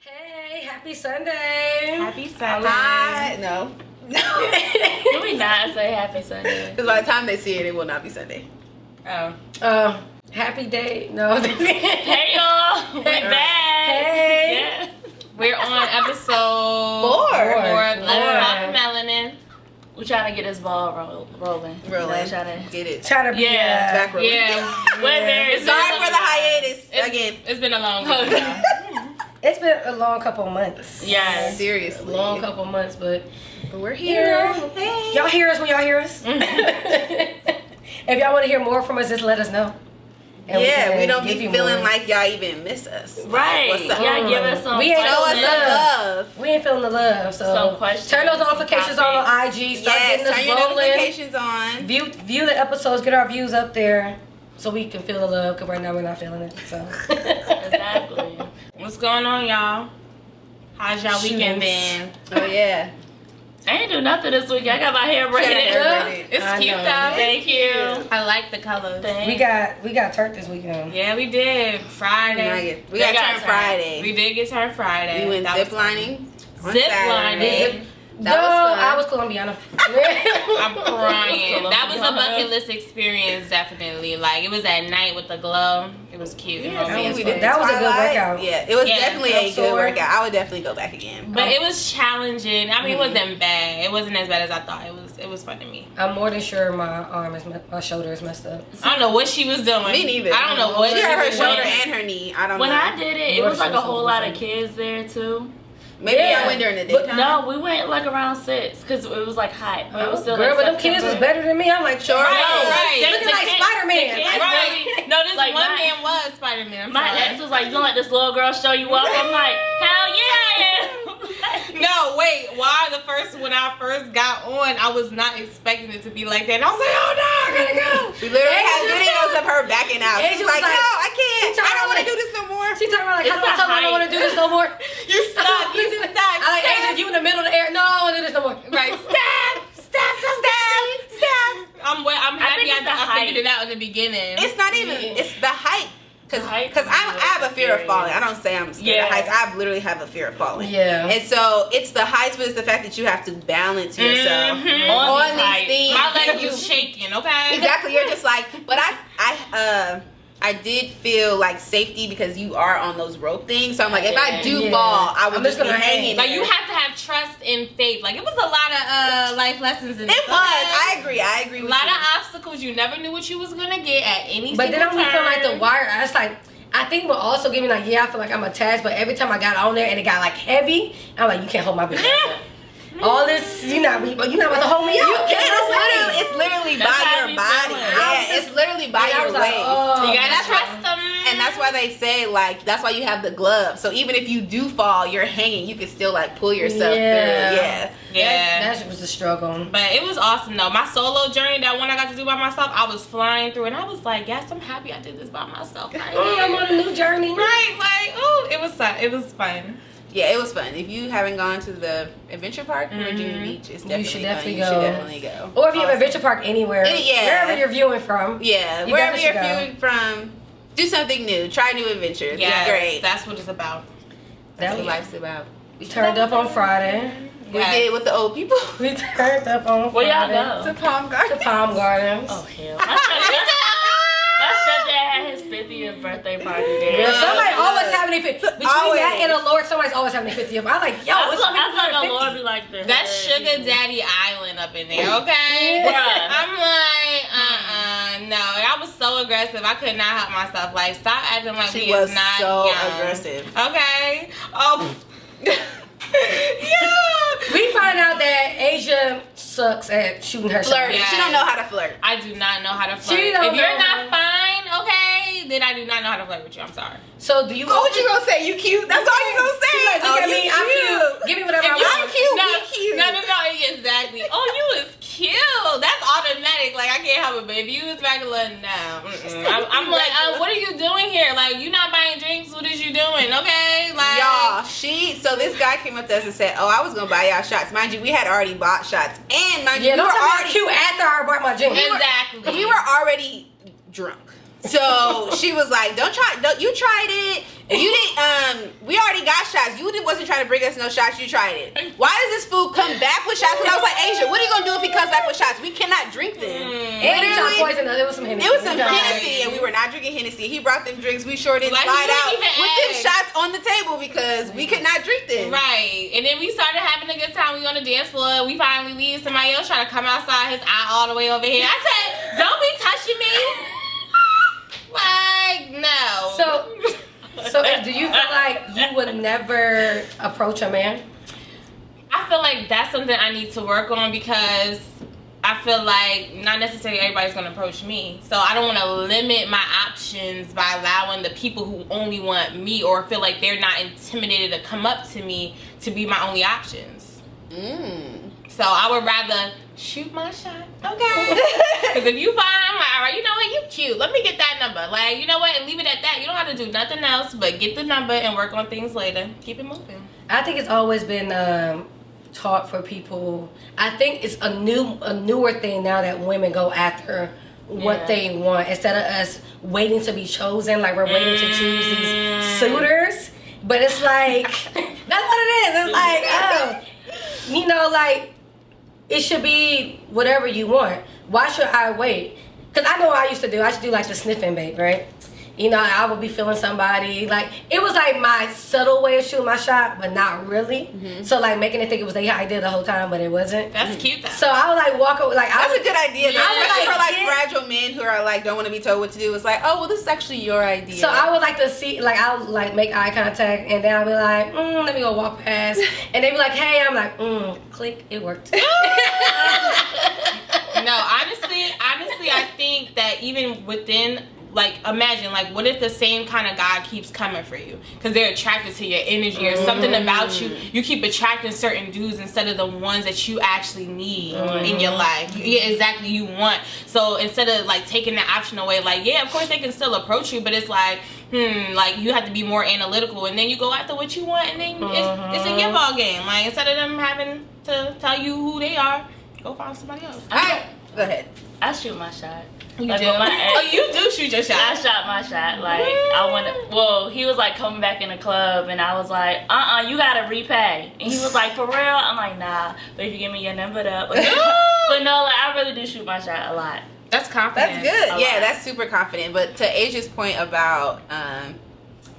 Hey, happy Sunday. Happy Sunday. No. Can we not say happy Sunday? Because by the time they see it, it will not be Sunday. Oh. Happy day. No. Hey y'all. We're back. Hey. Yeah. We're on episode Four. of Let's Talk Melanin. We're trying to get this ball rolling. Rolling. Trying to Get it. Trying to be back rolling. Yeah. We're very Sorry for the hiatus. Again. It's been a long week. It's been a long couple months. Yeah. Seriously. Long couple months, but we're here. you know, Hey. y'all hear us when y'all hear us. If y'all want to hear more from us, just let us know. And We don't give be you feeling more. like y'all even miss us. Right. What's up? Yeah, give us some We ain't Show us Love. some love. We ain't feeling the love, so Some questions, turn those notifications on IG. Start getting us turn your rolling. notifications on. View the episodes, get our views up there, so we can feel the love. Cause right now we're not feeling it. So Exactly. What's going on, y'all? How's y'all weekend been? Oh, yeah. I ain't do nothing this week. I got my hair braided. It's I cute know. though. Thank you. I like the colors. we got turned this weekend. Yeah, we did. Friday. We got turned Friday. We did get turned Friday. We went That was zip lining. fun. Zip lining. That was fun. I was Colombiana. I'm crying. That was a bucket list experience, definitely. Like, it was at night with the glow. It was cute. and romantic. That was a good workout. Yeah, it was Yeah, definitely I'm a good sore. workout. I would definitely go back again. But it was challenging. I mean, it wasn't bad. It wasn't as bad as I thought. It was fun to me. I'm more than sure my shoulder is messed up. I don't know what she was doing. Me neither. I don't know what she hurt her was shoulder doing. and her knee. I don't When know. I did it, it What was she like was a whole supposed lot to of do. kids there too. Maybe Yeah. I went during the But daytime. No, we went like around 6 because it was like hot. But it was still Girl, like but them kids was September. better than me. I'm like, sure. Right. Looking like Spider-Man. Right. No, this Like one my- man was Spider-Man. My ex was like, you gonna let this little girl show you up? I'm like, hell yeah, I am. No, wait. When I first got on, I was not expecting it to be like that. And I was like, oh no, I gotta go. We literally had Asia videos of her backing out. Asia She's was like, like- no, I can't. She I don't want like- to do this no more. She turned around like, It's how do I the tell her I don't want to do this no more? You stop. You stop. I like, Asia, you in the middle of the air. No, I don't want to do this no more. Right. Stop. I'm happy think it's the I figured height. it out in the beginning. It's not even. It's the height. The height Because I have a fear of falling. I don't say I'm scared Yeah. of heights. I literally have a fear of falling. Yeah. And so it's the heights, but it's the fact that you have to balance yourself On on these heights. these things. My leg You- was shaking, okay? Exactly. You're just like, but I did feel like safety because you are on those rope things. So I'm like, if I do Yeah. fall, I would I'm just just be gonna hanging. Like, there. you have to have trust and faith. Like, it was a lot of life lessons in It this. was. I agree A with lot you. of obstacles. You never knew what you was gonna get at any But then single I feel like the turn. wire. It's like I think will also give me like, yeah, I feel like I'm attached. But every time I got on there and it got like heavy, I'm like, you can't hold my bitch. All this, you're not about to hold me. You up. can. It's literally That's by how your you body. feeling. Yeah, it's literally by And I your was like, waist. oh, You gotta that's trust them. And that's why they say, like, that's why you have the glove. So even if you do fall, you're hanging, you can still, like, pull yourself through. Yeah. Yeah. That was a struggle. But it was awesome though. My solo journey, that one I got to do by myself, I was flying through and I was like, yes, I'm happy I did this by myself. Right, I'm on a new journey. right, like, oh, it was fun. It was fun. Yeah, it was fun. If you haven't gone to the adventure park in Virginia Beach, it's definitely should fun. definitely You go. should definitely go. Or if you have a adventure park anywhere, Yeah. wherever you're viewing from. Yeah, You wherever definitely you're should go. viewing from, do something new. Try new adventures. Yes, It's great. that's what it's about. That's That what was- life's about. We turned up on Friday. We did it with the old people. We turned up on Where y'all Friday. go? Palm To Garden. Palm Gardens. Oh hell. My stepdad had his 50th birthday party there. Girl, somebody always having a 50th. Between Always. that and a Lord, somebody's always having a 50th. I'm like, yo, I what's feel up? like a Lord be like this. That's Sugar Daddy Island up in there, okay? Bruh. I'm like, no. I was so aggressive. I could not help myself. Like, stop acting like She we was is not so young. aggressive. Okay? Oh. Yeah. We find out that Asia sucks at shooting her shot. Flirting. She don't know how to flirt. I do not know how to flirt. She don't If you're know not how- fine, okay, then I do not know how to flirt with you. I'm sorry. So do you? Oh, what you gonna say? You cute? That's all you gonna say. Like, look at me, I'm cute. Give me whatever I If you- want. I'm cute. No, We cute. no, exactly. Oh, you is cute. That's automatic. Like, I can't help it. But if you is regular, no. I'm like, what are you doing here? Like, you not buying drinks? What is you doing? Okay, like, Y'all, so this guy came up to us and said, oh, I was gonna buy y'all shots. Mind you, we had already bought shots. And mind you, Yeah, we don't were tell me I'm already cute after I bought my drink. exactly. we were already drunk. So she was like, don't you tried it. You didn't we already got shots. You wasn't trying to bring us no shots. You tried it. Why does this food come back with shots? And I was like, Asia, what are you gonna do if he comes back with shots? We cannot drink them. And he tried poison us. It was some Hennessy. It was some Hennessy, and we were not drinking Hennessy. He brought them drinks. We sure didn't slide out with them shots on the table because we could not drink them. Right. And then we started having a good time. We on the dance floor. We finally leave. Somebody else trying to come outside. His eye all the way over here. I said, don't be touching me. Like, no. So do you feel like you would never approach a man? I feel like that's something I need to work on because I feel like not necessarily everybody's going to approach me. So I don't want to limit my options by allowing the people who only want me or feel like they're not intimidated to come up to me to be my only options. So I would rather shoot my shot. Okay. Because if you find, I'm like, all right, you know what? You cute. Let me get that number. Like, you know what? And leave it at that. You don't have to do nothing else but get the number and work on things later. Keep it moving. I think it's always been taught for people. I think it's a newer thing now that women go after what they want instead of us waiting to be chosen. Like we're waiting to choose these suitors. But it's like, that's what it is. It's like, you know, like, it should be whatever you want. Why should I wait? Because I know what I used to do. I used to do like the sniffing bait, right? You know, I would be feeling somebody. Like, it was like my subtle way of shooting my shot, but not really. So, like, making it think it was their idea the whole time, but it wasn't. That's cute, though. So, I would, like, walk over. Like, that's a good idea. Yeah. Especially for, like, fragile men who are, like, don't want to be told what to do. It's like, oh, well, this is actually your idea. So, I would like to see, like, I would, like, make eye contact, and then I'll be like, let me go walk past. And they be like, hey, I'm like, click, it worked. No, honestly, I think that even within, like, imagine, like, what if the same kind of guy keeps coming for you? Because they're attracted to your energy or something about you. You keep attracting certain dudes instead of the ones that you actually need in your life. Yeah, exactly, you want. So instead of, like, taking the option away, like, yeah, of course they can still approach you, but it's like, like, you have to be more analytical, and then you go after what you want, and then it's a your ball game. Like, instead of them having to tell you who they are, go find somebody else. All right, go ahead. I shoot my shot. You like do? with my ex, Oh, you do shoot your shot. I shot my shot. Like, I wanted, well, he was like coming back in the club, and I was like, you gotta repay. And he was like, for real? I'm like, nah, but if you give me your number up. But no, like, I really do shoot my shot a lot. That's confident. That's good. Yeah, that's super confident. But to Asia's point about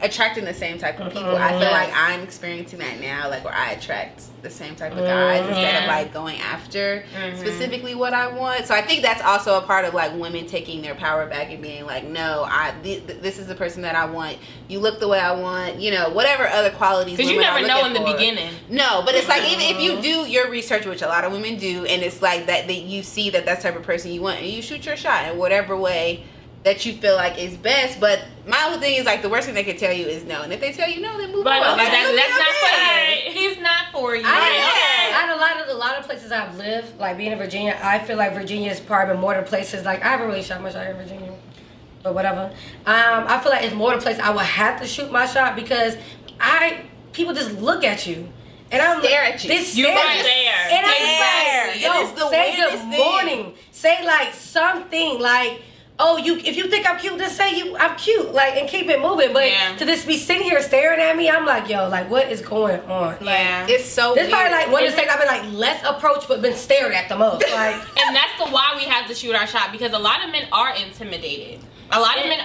attracting the same type of people, I feel like I'm experiencing that now, like where I attract the same type of guys instead of like going after specifically what I want. So I think that's also a part of like women taking their power back and being like, no, this is the person that I want. You look the way I want, you know, whatever other qualities. Because you never know in the beginning. No, but it's like even if you do your research, which a lot of women do, and it's like that you see that that's the type of person you want, and you shoot your shot in whatever way that you feel like is best. But my whole thing is like the worst thing they can tell you is no, and if they tell you no, then move on. Like, that's not for you. He's not for you. I a lot of places I've lived, like being in Virginia. I feel like Virginia is probably more the places, like I haven't really shot my shot in Virginia, but whatever. I feel like it's more the place I would have to shoot my shot because people just look at you. And I'm stare at you. You're right there. And I'm like, yo, say good morning. Say like something like, oh, if you think I'm cute, just say I'm cute, like, and keep it moving. But to just be sitting here staring at me, I'm like, yo, like, what is going on? Yeah, like, it's so. This probably like one of the things I've been like less approached, but been stared at the most. Like, and that's why we have to shoot our shot, because a lot of men are intimidated. A lot of men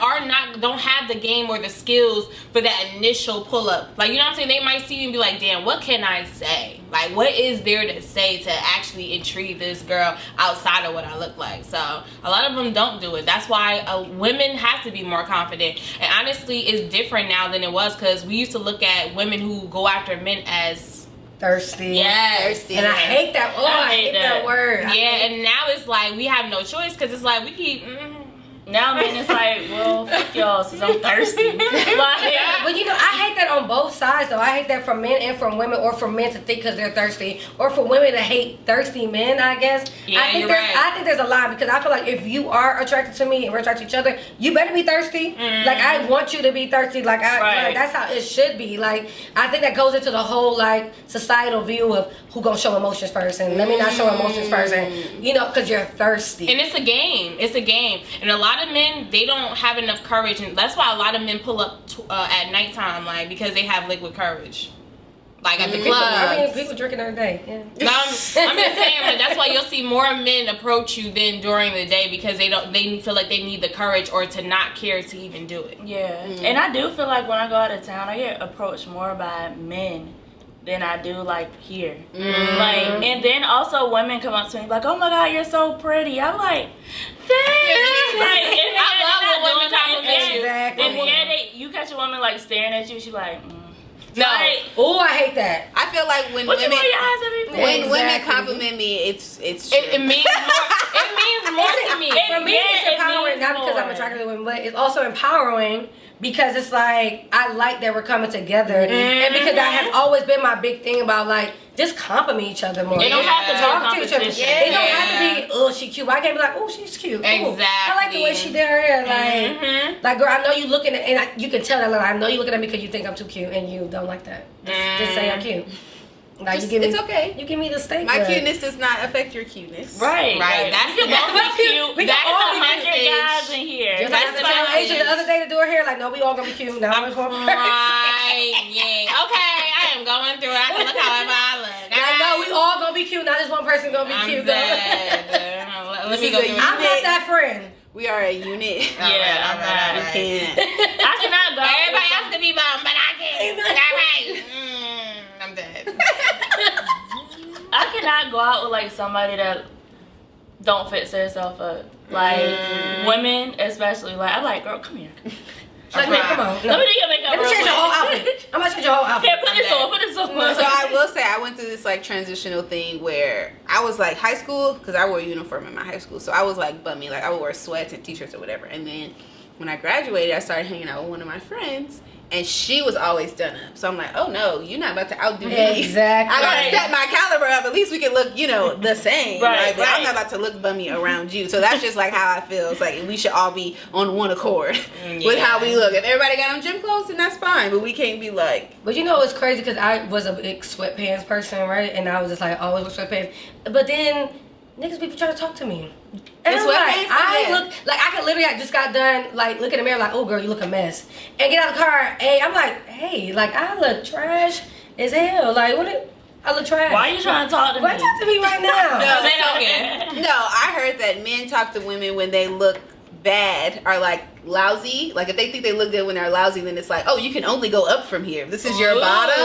don't have the game or the skills for that initial pull up. Like, you know what I'm saying? They might see you and be like, damn, what can I say? Like, what is there to say to actually intrigue this girl outside of what I look like? So a lot of them don't do it. That's why women have to be more confident. And honestly, it's different now than it was, because we used to look at women who go after men as thirsty. Yes. Thirsty. And I hate that. Oh, I hate that word. Yeah, and now it's like we have no choice, because it's like we keep... Now, man, it's like, well, fuck y'all, since I'm thirsty. But you know, I hate that on both sides, though. I hate that from men and from women, or for men to think because they're thirsty, or for women to hate thirsty men, I guess. Yeah, I think there's a lie, because I feel like if you are attracted to me and we're attracted to each other, you better be thirsty. Like, I want you to be thirsty. Like, like, that's how it should be. Like, I think that goes into the whole, like, societal view of who gonna show emotions first, and let me not show emotions first, and, you know, because you're thirsty. And it's a game. It's a game. And a lot of men, they don't have enough courage, and that's why a lot of men pull up at nighttime, like, because they have liquid courage. like at the People, club. I mean, people drinking every day. Yeah. No, I'm just saying, like, that's why you'll see more men approach you than during the day because they feel like they need the courage or to not care to even do it. Yeah, and I do feel like when I go out of town, I get approached more by men than I do like here. Like, and then also women come up to me like, "Oh my God, you're so pretty." I'm like, "Thanks." Like, I love when women compliment you. Exactly. And you catch a woman like staring at you, she like, No. Like, Oh, I hate that. I feel like when what you women want your eyes at me for? when women Exactly. compliment me, it's true. It means more. It means more to me. For me, Yeah, it's it empowering, means not because I'm more. attracted to women, but it's also empowering because it's like, I like that we're coming together. And because that has always been my big thing about, like, just compliment each other more. They don't have to be talk to each other. competition. They don't have to be, oh, she cute. I can't be like, oh, she's cute. Ooh, I like the way she did her hair. Like, girl, I know you looking at, and you can tell that, like, I know you looking at me because you think I'm too cute, and you don't like that. Just say I'm cute. Like, you give me, it's okay. You give me the steak. My look. cuteness does not affect your cuteness. Right. That's we the can both be cute. We can That's all be 100 cute. guys in here. Just like That's I the told Asia message. the other day to do her hair, like, no, we all gonna be cute. Now I'm going Right. Yeah. Okay. I am going through it. I can look however I look. Like, no, we all gonna be cute. Not just one person gonna be I'm cute. dead. Let me This go is through a I'm not that friend. We are a unit. Yeah, I'm We not. can't. I cannot go. Everybody else can be bum, but I can't. All right. I'm dead. I cannot go out with like somebody that don't fix themselves up. Like women, especially. Like I'm like, girl, come here. Like, man, come on. Let No. me do your makeup. Let me real change your quick. whole outfit. I'm gonna change your whole outfit. Here, put this on. Put this on. So I will say I went through this like transitional thing where I was like high school because I wore a uniform in my high school, so I was like bummy, like I would wear sweats and t-shirts or whatever. And then when I graduated, I started hanging out with one of my friends, and she was always done up. So I'm like, oh no, you're not about to outdo me. Exactly. I gotta Right. set my caliber up. At least we can look, the same. Right, But I'm right. not about to look bummy around you. So that's just like how I feel. It's like we should all be on one accord with how we look. If everybody got on gym clothes, then that's fine. But we can't be like. But you know it's crazy because I was a big sweatpants person, right? And I was just like always with sweatpants. But then niggas be trying to talk to me. And In I'm like, sweatpants? I Yeah. look like I could literally I just got done like look in the mirror like, oh girl, you look a mess. And get out of the car, hey, I'm like, hey, like I look trash as hell. Like I look trash. Why are you trying to talk to Why me? talk to me right now? No, They don't care. No, I heard that men talk to women when they look bad are like lousy. Like if they think they look good when they're lousy, then it's like, oh, you can only go up from here. If this is your bottom,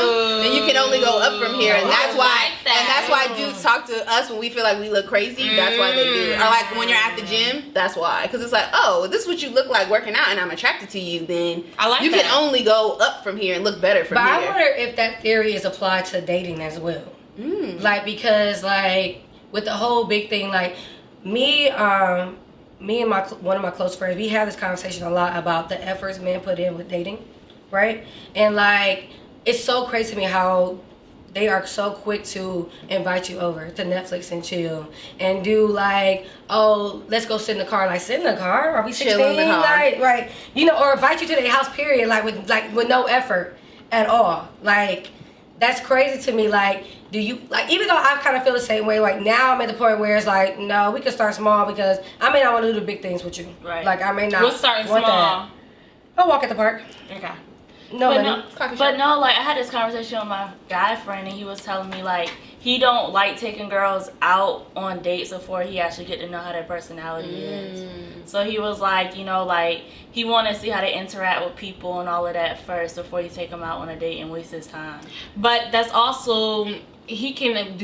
then you can only go up from here. And that's why dudes talk to us when we feel like we look crazy. That's why they do it. Or like when you're at the gym, that's why. Because it's like, oh, this is what you look like working out and I'm attracted to you, then I like you that. can only go up from here and look better from But I here. wonder if that theory is applied to dating as well. Like because like with the whole big thing, like me and one of my close friends, we have this conversation a lot about the efforts men put in with dating, right? And like it's so crazy to me how they are so quick to invite you over to Netflix and chill and do like, oh, let's go sit in the car. Like sit in the car? Are we 16? Chill in the car. Like, right? Or invite you to their house. Period. With no effort at all. Like that's crazy to me. Like, do you like? Even though I kind of feel the same way. Like now I'm at the point where it's like, no, we can start small because I may not want to do the big things with you. Right. Like I may not. We're starting want small. that. I'll walk at the park. Okay. No But money. no, like I had this conversation with my guy friend, and he was telling me like he don't like taking girls out on dates before he actually get to know how their personality is. So he was like, like he want to see how they interact with people and all of that first before you take them out on a date and waste his time. But that's also he can have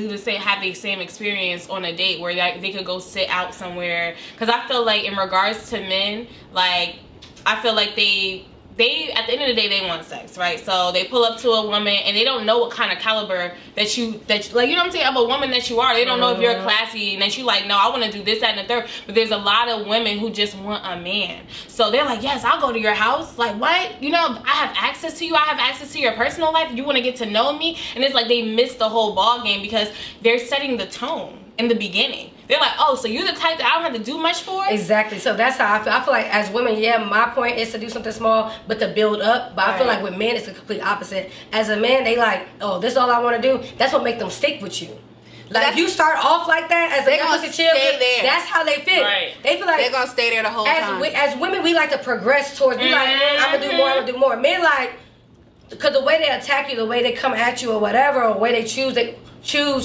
the same experience on a date where they could go sit out somewhere. Because I feel like in regards to men, like I feel like they at the end of the day they want sex, right? So they pull up to a woman and they don't know what kind of caliber that you like, you know what I'm saying, of a woman that you are. They don't know if you're classy and that you like, no, I want to do this, that, and the third. But there's a lot of women who just want a man. So they're like, yes, I'll go to your house. Like what? I have access to you. I have access to your personal life. You want to get to know me? And it's like they miss the whole ball game because they're setting the tone in the beginning. They're like, oh, so you're the type that I don't have to do much for? Exactly. So that's how I feel. I feel like as women, yeah, my point is to do something small, but to build up. But I feel like with men, it's the complete opposite. As a man, they like, oh, this is all I want to do. That's what make them stick with you. Like you start off like that as They a gonna to chill. stay there. That's how they fit. Right. They feel like They're gonna stay there the whole time. as women, we like to progress towards. We like, I'm gonna do more. I'm gonna do more. Men like, because the way they attack you, the way they come at you or whatever, or the way they choose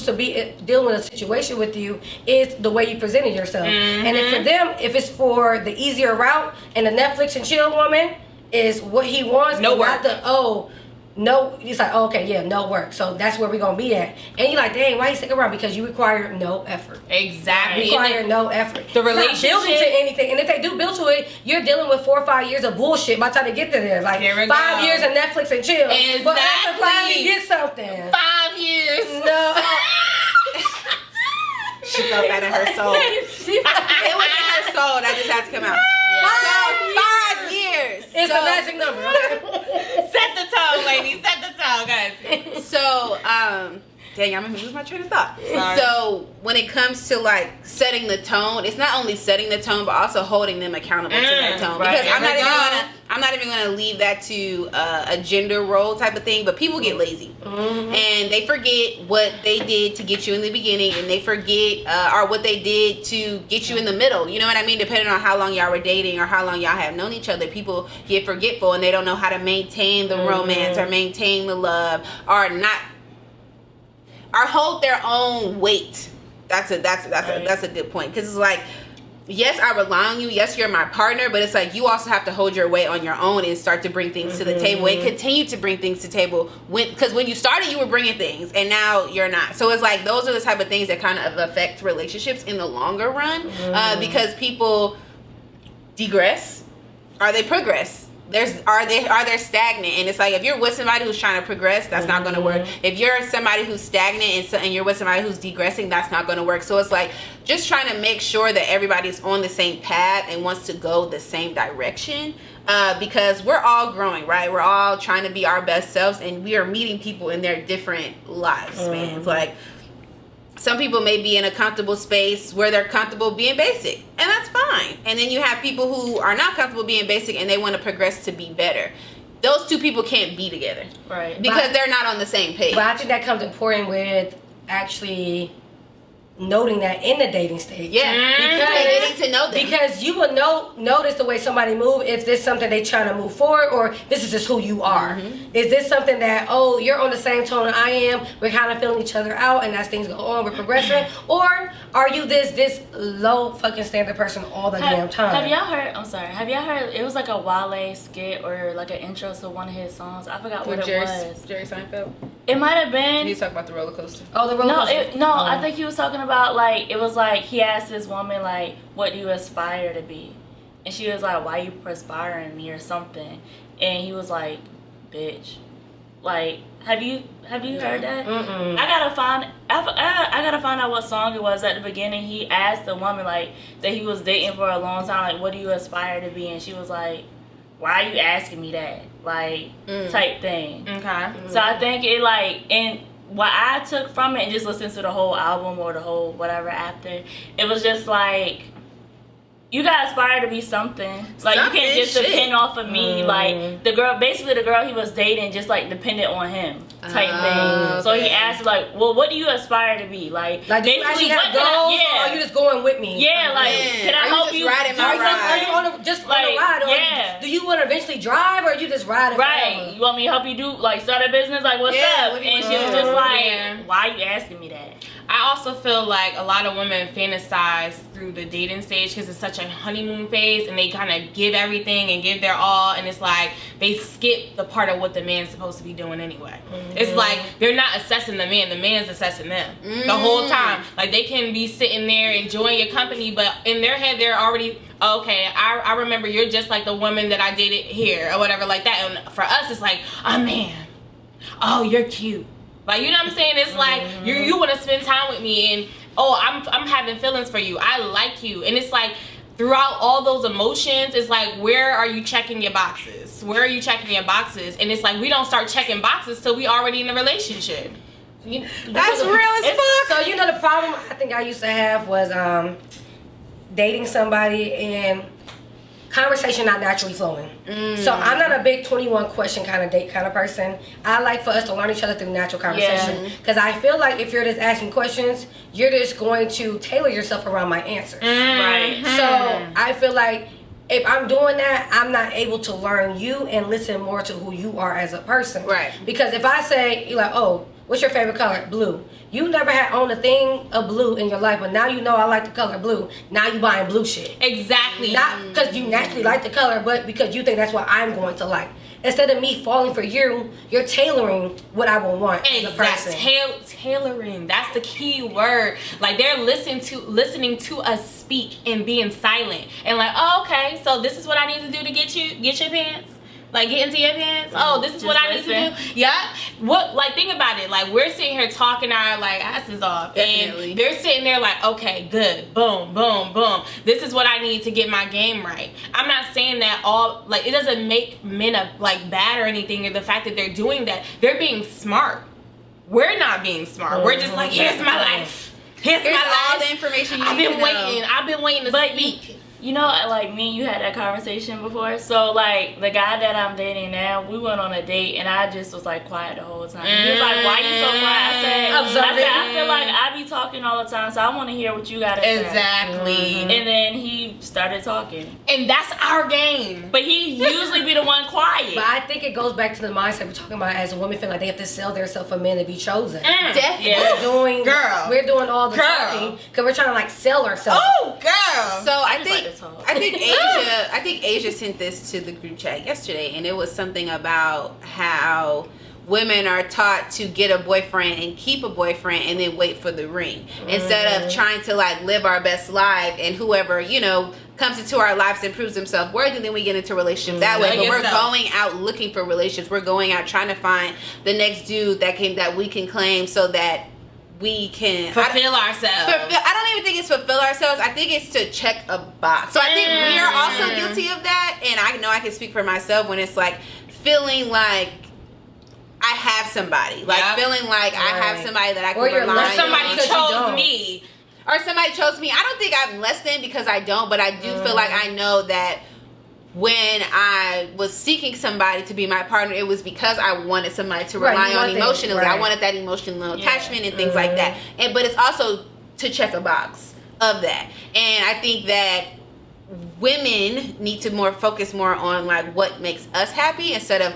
to be dealing with a situation with you is the way you presented yourself. And if for them, if it's for the easier route and the Netflix and chill woman is what he wants, no work. No, it's like, oh, okay, yeah, no work. So that's where we're going to be at. And you're like, dang, why you stick around? Because you require no effort. Exactly. You require no effort. The relationship. Not building to anything. And if they do build to it, you're dealing with 4 or 5 years of bullshit by the time they get to there. Like, 5 years of Netflix and chill. Exactly. But after finally get something. 5 years. No. She felt that in her soul. It was in her soul. That just had to come out. Yeah. 5 years. It's a magic number. Okay? Set the tone, ladies. Set the tone, guys. So, dang, I'm gonna lose my train of thought. Sorry. So, when it comes to like setting the tone, it's not only setting the tone, but also holding them accountable to that tone. Right. Because I'm not even gonna leave that to a gender role type of thing. But people get lazy, and they forget what they did to get you in the beginning, and they forget or what they did to get you in the middle. You know what I mean? Depending on how long y'all were dating or how long y'all have known each other, people get forgetful and they don't know how to maintain the romance or maintain the love or not. Or hold their own weight. That's a good point, because it's like, yes, I rely on you. Yes, you're my partner, but it's like you also have to hold your weight on your own and start to bring things to the table and continue to bring things to the table. Because when you started, you were bringing things, and now you're not. So it's like those are the type of things that kind of affect relationships in the longer run, because people digress or they progress. Are they stagnant? And it's like, if you're with somebody who's trying to progress, that's not going to work. If you're somebody who's stagnant and you're with somebody who's degressing, that's not going to work. So it's like just trying to make sure that everybody's on the same path and wants to go the same direction, because we're all growing, right? We're all trying to be our best selves, and we are meeting people in their different lives, man. It's like, some people may be in a comfortable space where they're comfortable being basic, and that's fine. And then you have people who are not comfortable being basic and they want to progress to be better. Those two people can't be together, Right? Because they're not on the same page. But I think that comes important with actually noting that in the dating stage. Yeah, because getting to know them. Because you will notice the way somebody move if this something they trying to move forward, or this is just who you are. Is this something that, oh, you're on the same tone I am, we're kind of feeling each other out, and as things go on, we're progressing, or are you this low fucking standard person all the damn time? Have y'all heard? I'm sorry. Have y'all heard? It was like a Wale skit or like an intro to one of his songs. I forgot what it was. Jerry Seinfeld. It might have been. He's talking about the roller coaster. Oh, the roller coaster. I think he was talking about, like, it was like he asked this woman, like, what do you aspire to be? And she was like, why you perspiring me or something? And he was like, bitch. Like, have you heard that? Mm-mm. I gotta find out what song it was. At the beginning, he asked the woman, like, that he was dating for a long time, like, what do you aspire to be? And she was like, why are you asking me that? Like, type thing. Okay. So I think it, like, and what I took from it, and just listening to the whole album or the whole whatever after, it was just like, you gotta aspire to be something. Like, you can't just depend off of me. Like, the girl he was dating just, like, depended on him type thing. So he asked, like, well, what do you aspire to be? Like do you actually have goals, or are you just going with me? Yeah, like, can I help you? Riding my ride? Are you on a ride? Or do you want to eventually drive, or are you just riding? Right. forever? You want me to help you do, like, start a business? Like, what's up? And she was just like, why are you asking me that? I also feel like a lot of women fantasize through the dating stage because it's such a honeymoon phase, and they kind of give everything and give their all, and it's like they skip the part of what the man's supposed to be doing anyway. It's like they're not assessing the man's assessing them the whole time. Like, they can be sitting there enjoying your company, but in their head they're already, okay, I remember you're just like the woman that I dated here or whatever like that. And for us, it's like, oh man, oh, you're cute. Like, you know what I'm saying? It's like you want to spend time with me, and oh, I'm having feelings for you. I like you. And it's like throughout all those emotions, it's like, where are you checking your boxes? Where are you checking your boxes? And it's like we don't start checking boxes till we already in a relationship. That's real as fuck. So, you know, the problem I think I used to have was dating somebody and conversation not naturally flowing. So I'm not a big 21 question kind of date kind of person. I like for us to learn each other through natural conversation, because I feel like if you're just asking questions, you're just going to tailor yourself around my answers. Right. So I feel like if I'm doing that, I'm not able to learn you and listen more to who you are as a person. Right. Because if I say, you're like, oh, what's your favorite color? Blue. You never had owned a thing of blue in your life, but now you know I like the color blue. Now you buying blue shit. Exactly. Not because you naturally like the color, but because you think that's what I'm going to like. Instead of me falling for you, you're tailoring what I will want as a person. Tailoring. That's the key word. Like they're listening to us speak and being silent and like, oh, okay, so this is what I need to do to get your pants. Like get into your pants. Oh, this is what I need to do. Yeah. What? Like think about it. Like we're sitting here talking our like asses off, Definitely. and they're sitting there like, okay, good, boom, boom, boom. This is what I need to get my game right. I'm not saying that all like it doesn't make men like bad or anything. Or the fact that they're doing that, they're being smart. We're not being smart. We're just like, here's my life. Here's my all life. the information you I've need been to waiting. know. I've been waiting to speak. You know, like me and you had that conversation before. So like the guy that I'm dating now, we went on a date and I just was like quiet the whole time. He was like, "Why you so quiet?" I feel like I be talking all the time, so I want to hear what you gotta say. Exactly. And then he started talking, And that's our game. but he usually be the one quiet. But I think it goes back to the mindset we're talking about as a woman feel like they have to sell themselves for men to be chosen. Definitely. Yeah. We're doing all the Girl. talking because we're trying to like sell ourselves. Oh, girl. So I just like think to talk. I think Asia sent this to the group chat yesterday, and it was something about how women are taught to get a boyfriend and keep a boyfriend and then wait for the ring instead of trying to like live our best life, and whoever comes into our lives and proves themselves worthy, then we get into a relationship that way. But we're going out looking for relationships. We're going out trying to find the next dude that we can claim so that we can fulfill ourselves. I don't even think it's fulfill ourselves. I think it's to check a box. So I think we are also guilty of that. And I know I can speak for myself when it's like feeling like I have somebody. Like feeling like I have somebody that I can rely on. Somebody chose me. Or somebody chose me. I don't think I'm less than because I don't, but I do feel like I know that when I was seeking somebody to be my partner, it was because I wanted somebody to rely on emotionally. I wanted that emotional attachment and things like that. But it's also to check a box of that. And I think that women need to focus more on like what makes us happy instead of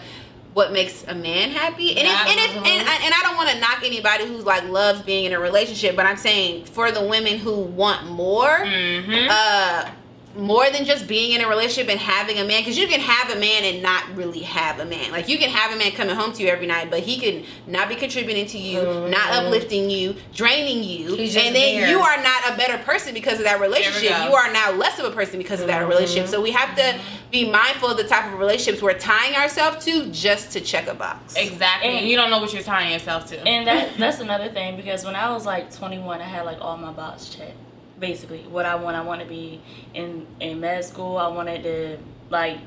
what makes a man happy. And I don't want to knock anybody who's like loves being in a relationship, but I'm saying for the women who want more, more than just being in a relationship and having a man, because you can have a man and not really have a man. Like you can have a man coming home to you every night, but he can not be contributing to you, not uplifting you, draining you, and then you are not a better person because of that relationship. You are now less of a person because of that relationship. So we have to be mindful of the type of relationships we're tying ourselves to just to check a box. Exactly. And you don't know what you're tying yourself to. And that's another thing, because when I was like 21, I had like all my boxes checked. Basically, what I want to be in med school. I wanted to like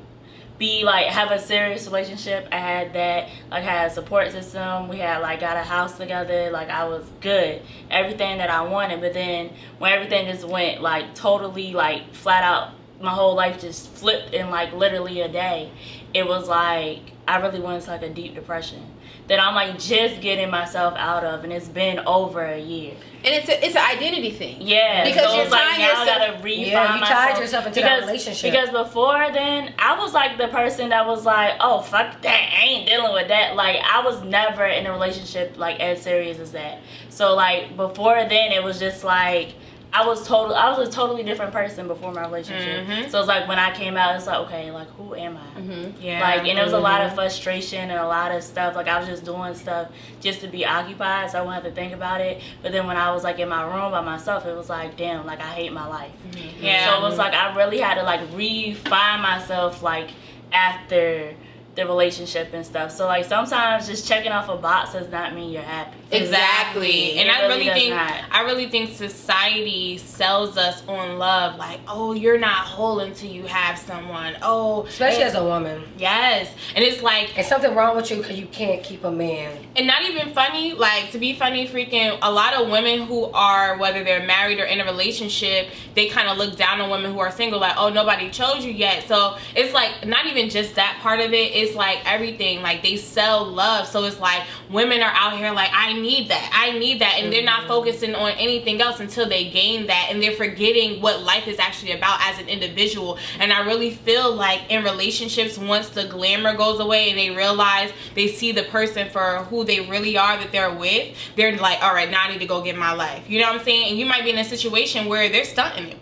be like have a serious relationship. I had that. Like I had a support system. We had like got a house together. Like I was good. Everything that I wanted. But then when everything just went like totally like flat out, my whole life just flipped in like literally a day. It was like I really went into like a deep depression that I'm like just getting myself out of, and it's been over a year. And it's an identity thing. Yeah, because so you're it's like tying now yourself. I gotta refine you myself. tied yourself into that relationship. Because before then, I was like the person that was like, oh fuck that, I ain't dealing with that. Like I was never in a relationship like as serious as that. So like before then, it was just like I was a totally different person before my relationship. So it's like when I came out, it's like, okay, like who am I? Yeah. Like, and there was a lot of frustration and a lot of stuff. Like I was just doing stuff just to be occupied, so I wouldn't have to think about it. But then when I was like in my room by myself, it was like, damn, like I hate my life. Yeah. So it was like I really had to like refine myself like after the relationship and stuff. So like sometimes just checking off a box does not mean you're happy. Exactly. And I really think society sells us on love. Like, oh, you're not whole until you have someone. Oh, especially as a woman. Yes. And it's like it's something wrong with you because you can't keep a man. And not even funny, like to be funny, freaking a lot of women who are, whether they're married or in a relationship, they kind of look down on women who are single, like, oh, nobody chose you yet. So it's like not even just that part of it. It's it's like everything. Like they sell love, so it's like women are out here like, I need that, and they're not focusing on anything else until they gain that, and they're forgetting what life is actually about as an individual. And I really feel like in relationships, once the glamour goes away and they realize they see the person for who they really are that they're with, they're like, all right, now I need to go get my life. You know what I'm saying? And you might be in a situation where they're stunting you.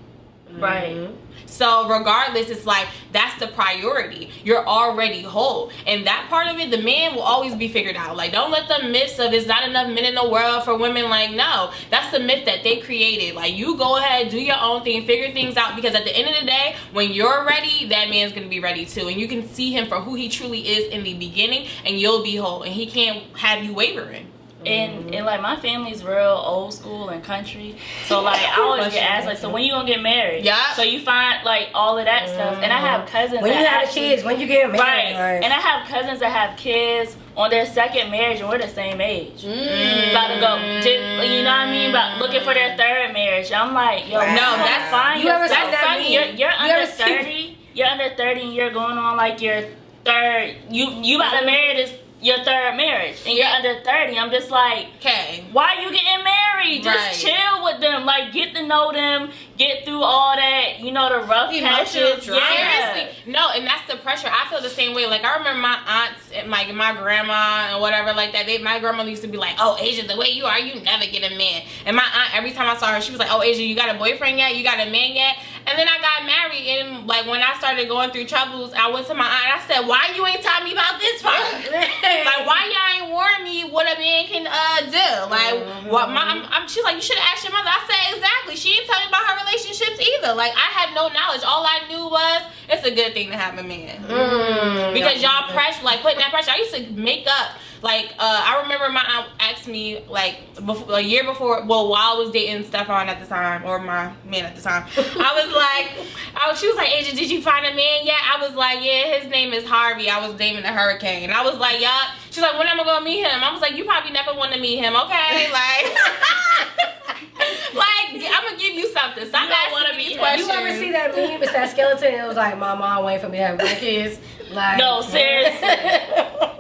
Right. So regardless, it's like that's the priority. You're already whole, and that part of it, the man will always be figured out. Like, don't let the myths of there's not enough men in the world for women. Like, no, that's the myth that they created. Like, you go ahead, do your own thing, figure things out, because at the end of the day, when you're ready, that man's gonna be ready too, and you can see him for who he truly is in the beginning, and you'll be whole, and he can't have you wavering. And like my family's real old school and country, so like I always get asked like, so when you gonna get married? Yeah. So you find like all of that stuff, and I have cousins. When that you have actually, kids, when you get married, right? like, And I have cousins that have kids on their second marriage, and we're the same age. About to go, just, you know what I mean? About looking for their third marriage. I'm like, yo, No, that's fine. You ever seen That's that funny. meme? You're You under ever seen- 30. You're under 30, and you're going on like your third. You about to marry this your third marriage, and you're under 30. I'm just like, Okay. why you getting married? Just Right. chill with them. Like, get to know them. Get through all that, you know, the rough Emotional patches. trauma. Yeah. Seriously. No, and that's the pressure. I feel the same way. Like, I remember my aunts and my grandma and whatever like that. My grandmother used to be like, oh, Asia, the way you are, you never get a man. And my aunt, every time I saw her, she was like, oh, Asia, you got a boyfriend yet? You got a man yet? And then I got married, and like when I started going through troubles, I went to my aunt and I said, why you ain't taught me about this part? Like, why y'all ain't warned me what a man can do? Like, what she's like, you should have asked your mother. I said, exactly. She didn't tell me about her relationships either. Like, I had no knowledge. All I knew was it's a good thing to have a man. Because y'all pressure, like putting that pressure. I used to make up. Like, I remember my aunt asked me, like, a year before, well, while I was dating Stefan at the time, or my man at the time, I was like, she was like, Asia, did you find a man yet? I was like, yeah, his name is Harvey. I was naming the hurricane. I was like, yeah. She's like, when am I gonna meet him? I was like, you probably never want to meet him, okay? Like, like, I'm gonna give you something. Stop You don't asking wanna me meet these him. questions. you ever see that meme? It's that skeleton. It was like, my mom waiting for me to have grandkids. Like, No, seriously.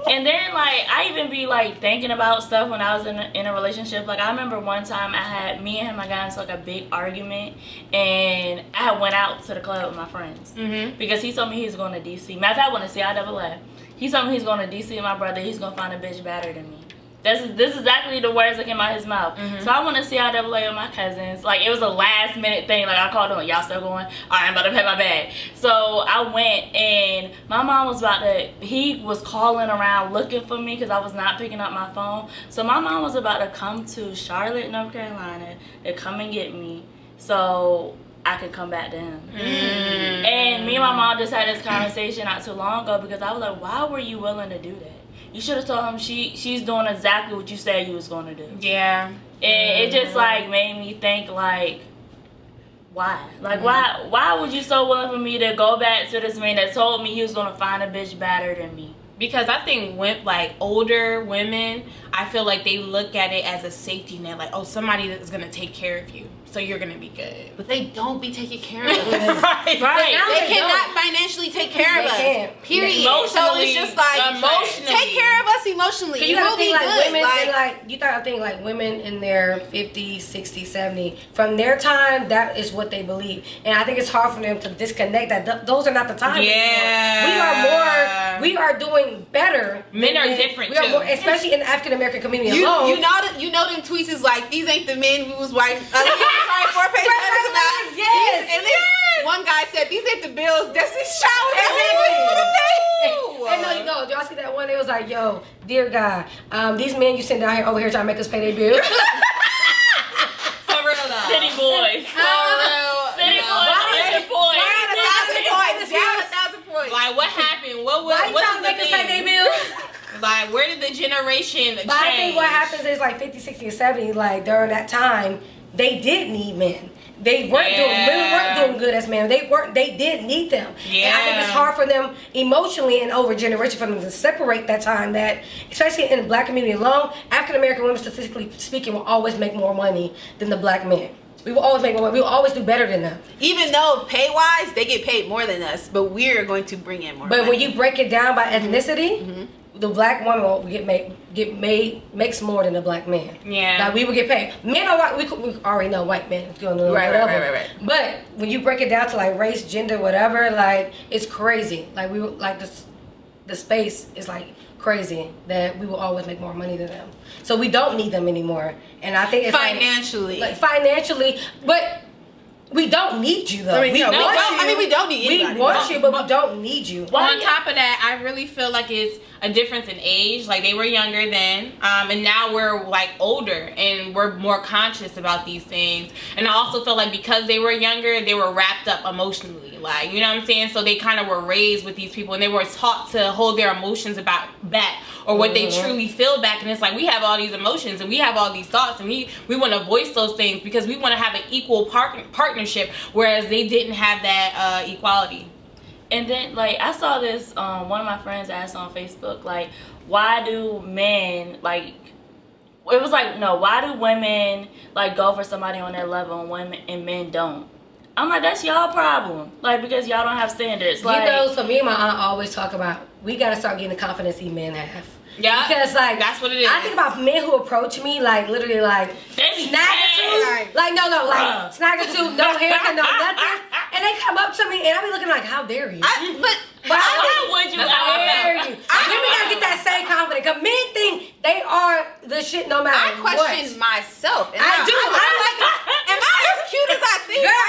And then, like, I even be, like, thinking about stuff when I was in a relationship. Like, I remember one time me and him, I got into, like, a big argument. And I went out to the club with my friends. Because he told me he was going to D.C. Matter of fact, I want to see, I never left. He told me he's going to D.C. with my brother. He's going to find a bitch better than me. This is exactly the words that came out of his mouth. So I want to see IAA with my cousins. Like, it was a last minute thing. Like, I called them, like, y'all still going? All right, I'm about to pay my bag. So I went, and my mom was he was calling around looking for me because I was not picking up my phone. So my mom was about to come to Charlotte, North Carolina to come and get me so I could come back to him. And me and my mom just had this conversation not too long ago because I was like, why were you willing to do that? You should have told him she's doing exactly what you said you was going to do. Yeah. And it just, like, made me think, like, why? Like, why was you so willing for me to go back to this man that told me he was going to find a bitch better than me? Because I think like older women, I feel like they look at it as a safety net. Like, oh, somebody that's going to take care of you. So you're going to be good. But they don't be taking care of us. Right. They cannot financially take care of us. can't. Period. Emotionally, so it's just like, emotionally. take care of us emotionally. You You gotta will be think like good. women, Like, you gotta think like women in their 50s, 60s, 70s. From their time, that is what they believe, and I think it's hard for them to disconnect that. Those are not the times. Yeah. We are doing better. Men are than- different, we are too. more, especially in the African American community you alone. you know them tweets is like, these ain't the men who was white. Sorry, 4-page Right, letters about. right, yes, And then one guy said, these ain't the bills. That's his shower. And no, y'all see that one? It was like, yo, dear God, these men you send down here over here trying to make us pay their bills. For real though. City boys. City boys. Why is the point? Down 1,000 points. Like, what happened? What Why you what trying to make us pay their bills? Like, where did the generation change? But I think what happens is like 50, 60, and 70, like during that time, they did need men. Women weren't doing good as men. They did need them. Yeah. And I think it's hard for them emotionally and over generation for them to separate that time that, especially in the black community alone, African American women statistically speaking will always make more money than the black men. We will always make more money. We will always do better than them. Even though pay-wise, they get paid more than us, but we're going to bring in more But money. when you break it down by ethnicity, the black woman will makes more than the black man. Yeah. Like we would get paid. Men are white. We already know white men. Right. But when you break it down to like race, gender, whatever, like it's crazy. Like we like the space is like crazy that we will always make more money than them. So we don't need them anymore. And I think it's financially, like financially, but. We don't need you though. We don't need anybody. We want you, but we don't need you. On top of that, I really feel like it's a difference in age. Like they were younger then, and now we're like older and we're more conscious about these things. And I also feel like because they were younger, they were wrapped up emotionally. Like, you know what I'm saying? So they kind of were raised with these people and they were taught to hold their emotions back or what they truly feel back. And it's like we have all these emotions and we have all these thoughts and we want to voice those things because we want to have an equal partnership, whereas they didn't have that equality. And then, like, I saw this, one of my friends asked on Facebook, like, why do men, like, it was like, no, why do women, like, go for somebody on their level and women and men don't? I'm like, that's y'all problem. Like, because y'all don't have standards. Like, you know, so me and my aunt always talk about, we got to start getting the confidence these men have. Yeah, because like that's what it is. I think about men who approach me like literally like snaggletooth, like no, like snaggletooth, no haircut, no nothing, and they come up to me and I be looking like, how dare you? Why would you? How dare you? Women gotta get that same confidence. Cause men think they are the shit no matter what. I question myself. I do. Am I as cute as I think? Girl,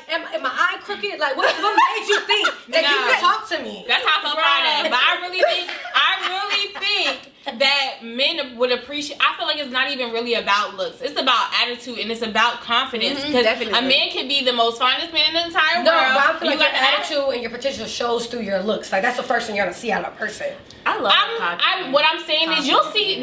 am my eye crooked? Like what made you think that you could talk to me? That's how I feel Friday. But I really think that men would appreciate. I feel like it's not even really about looks. It's about attitude and it's about confidence. Because a man can be the most finest man in the entire world. No, but I feel like your attitude and your potential shows through your looks. Like that's the first thing you're gonna see out of a person. I love what I'm saying is you'll see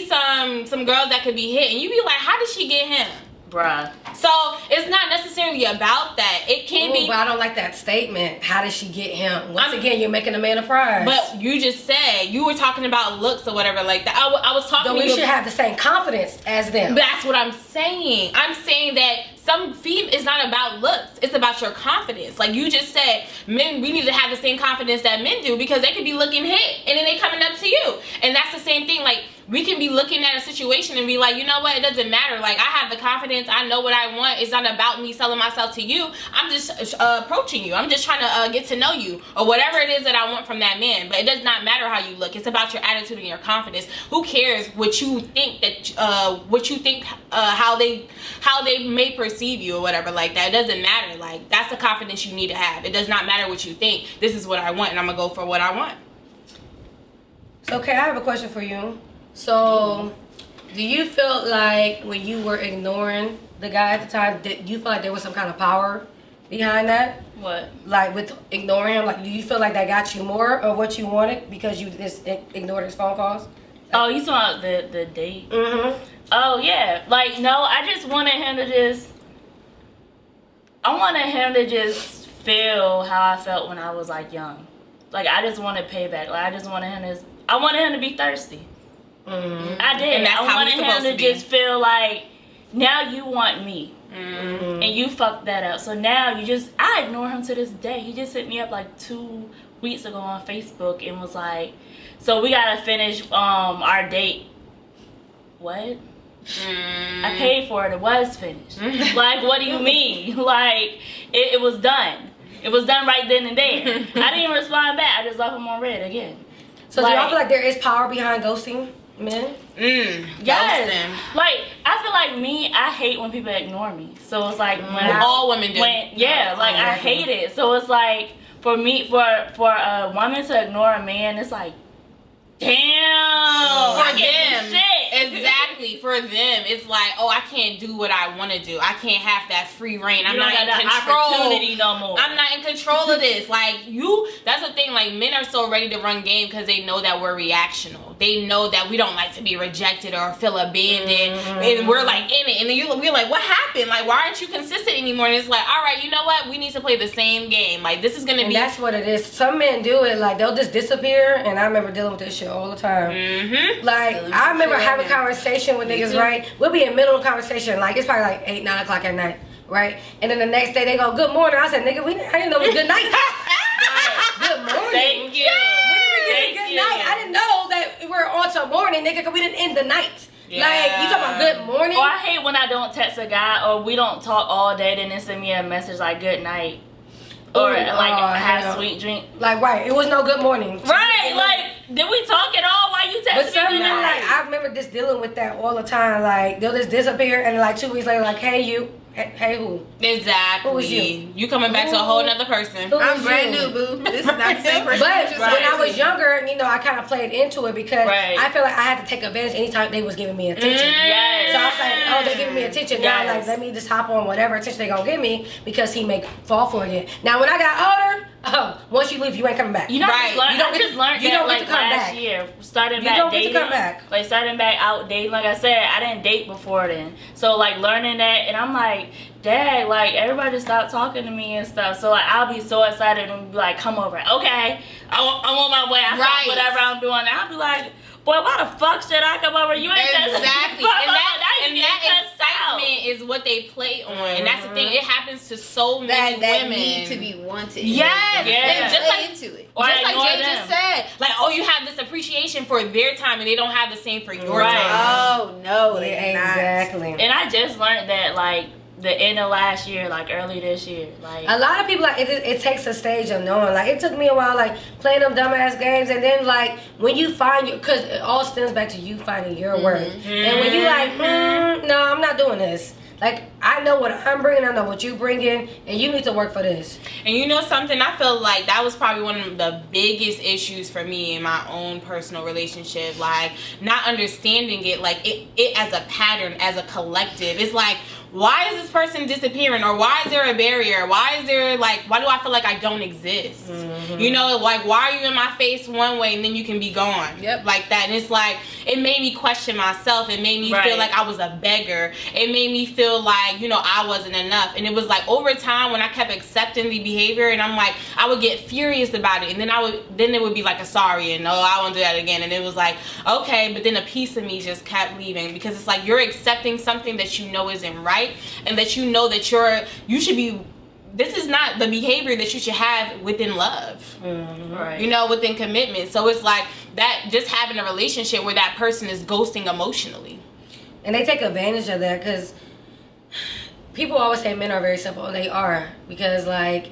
some girls that could be hit and you be like, how did she get him? Bruh. So it's not necessarily about that. It can be. But I don't like that statement. How did she get him? Once again, you're making a man a prize. But you just said you were talking about looks or whatever like that. I was talking. So we should have the same confidence as them. That's what I'm saying. I'm saying that it's not about looks. It's about your confidence. Like you just said, men, we need to have the same confidence that men do because they could be looking hit and then they coming up to you. And that's the same thing. Like we can be looking at a situation and be like, you know what? It doesn't matter. Like I have the confidence. I know what I want. It's not about me selling myself to you. I'm just approaching you. I'm just trying to get to know you or whatever it is that I want from that man. But it does not matter how you look. It's about your attitude and your confidence. Who cares what you think how they may perceive you or whatever like that. It doesn't matter. Like that's the confidence you need to have. It does not matter what you think. This is what I want and I'm gonna go for what I want. Okay, I have a question for you. So do you feel like when you were ignoring the guy at the time, did you feel like there was some kind of power behind that? What? Like with ignoring him, like do you feel like that got you more of what you wanted because you just ignored his phone calls? Oh, you talking about the date? Mm-hmm. Oh yeah. Like no, I just wanted him to just feel how I felt when I was like young. Like I just wanted payback. Like I wanted him to be thirsty. Mm-hmm. I did. And that's I how wanted he's him supposed to to be. just feel like now you want me. Mm-hmm. And you fucked that up. So now I ignore him to this day. He just hit me up like 2 weeks ago on Facebook and was like, so we gotta finish our date. What? I paid for it. It was finished. Like, what do you mean? Like, it was done. It was done right then and there. I didn't even respond back. I just left him on red again. So do y'all feel like there is power behind ghosting men? Yes. Ghosting. Like, I feel like I hate when people ignore me. So it's like all women do. I hate it. So it's like for a woman to ignore a man, it's like, damn. For them, exactly. For them, it's like, oh, I can't do what I want to do. I can't have that free reign. I'm not in control. Opportunity no more. I'm not in control of this. Like that's the thing. Like men are so ready to run game because they know that we're reactional. They know that we don't like to be rejected or feel abandoned, and we're like in it. And then we're like, what happened? Like, why aren't you consistent anymore? And it's like, all right, you know what? We need to play the same game. Like this is gonna be. That's what it is. Some men do it. Like they'll just disappear, and I remember dealing with this shit all the time. Mm-hmm. Like I remember having a conversation with niggas, right? we'll be in middle of conversation, like it's probably like 8, 9 o'clock at night, right? And then the next day they go, good morning. I said, nigga, I didn't know it was good night. Good morning. Thank you. When did we get a good night? I didn't know that we were on till morning, nigga, because we didn't end the night. Yeah. Like, you talking about good morning? Or I hate when I don't text a guy or we don't talk all day, then they send me a message like good night. Or have sweet drink. Like, right, it was no good morning. Right, like, did we talk at all while you But texted something me? like, I remember just dealing with that all the time. Like, they'll just disappear and like 2 weeks later, like, hey, you. Hey, who? Exactly. Who was you? You coming back to a whole nother person. I'm brand new, boo. This is not the same person. But you when I just was younger, you know, I kind of played into it because Right. I feel like I had to take advantage anytime they was giving me attention. Yes. So I was like, oh, they're giving me attention. Now, Yes. like, let me just hop on whatever attention they gonna give me because he may fall for it again. Now, when I got older, once you leave, you ain't coming back. You know, Right. I You don't just get to- learned you that don't get like to come last back. year. Starting You back don't get to dating. come back. Like starting back out dating. Like I said, I didn't date before then. So like learning that, and I'm like, Dad, like everybody stopped talking to me and stuff. So like I'll be so excited and be like, come over. Okay, I'm on my way. I stop Right. whatever I'm doing. And I'll be like, boy, why the fuck should I come over? You ain't just Exactly. And that excitement is what they play on. And that's the thing. It happens to so many that women. need to be wanted. Yes. Yeah. And just Play like into it. Or just like ignore Jay them. just said, like, oh, you have this appreciation for their time and they don't have the same for your Right. time. Oh no, they Yeah, not. exactly. And I just learned that like the end of last year, like early this year, like A lot of people, like, it takes a stage of knowing. Like, it took me a while, like, playing them dumbass games. And then, like, when you find your, because it all stems back to you finding your worth. And when you like, no, I'm not doing this. Like, I know what I'm bringing, I know what you bring in, and you need to work for this. And you know something? I feel like that was probably one of the biggest issues for me in my own personal relationship. Like, not understanding it, like, it as a pattern, as a collective. It's like, why is this person disappearing? Or why is there a barrier? Why is there, like, why do I feel like I don't exist? You know, like, why are you in my face one way and then you can be gone? Yep. Like that. And it's like, it made me question myself. It made me Right. feel like I was a beggar. It made me feel like, you know, I wasn't enough. And it was like, over time, when I kept accepting the behavior, and I'm like, I would get furious about it. And then it would be like a sorry, and oh, I won't do that again. And it was like, okay, but then a piece of me just kept leaving, because it's like, you're accepting something that you know isn't right, and that you know that you should be, this is not the behavior that you should have within love. right. You know, within commitment. So it's like that, just having a relationship where that person is ghosting emotionally. And they take advantage of that because people always say men are very simple, and they are. Because, like,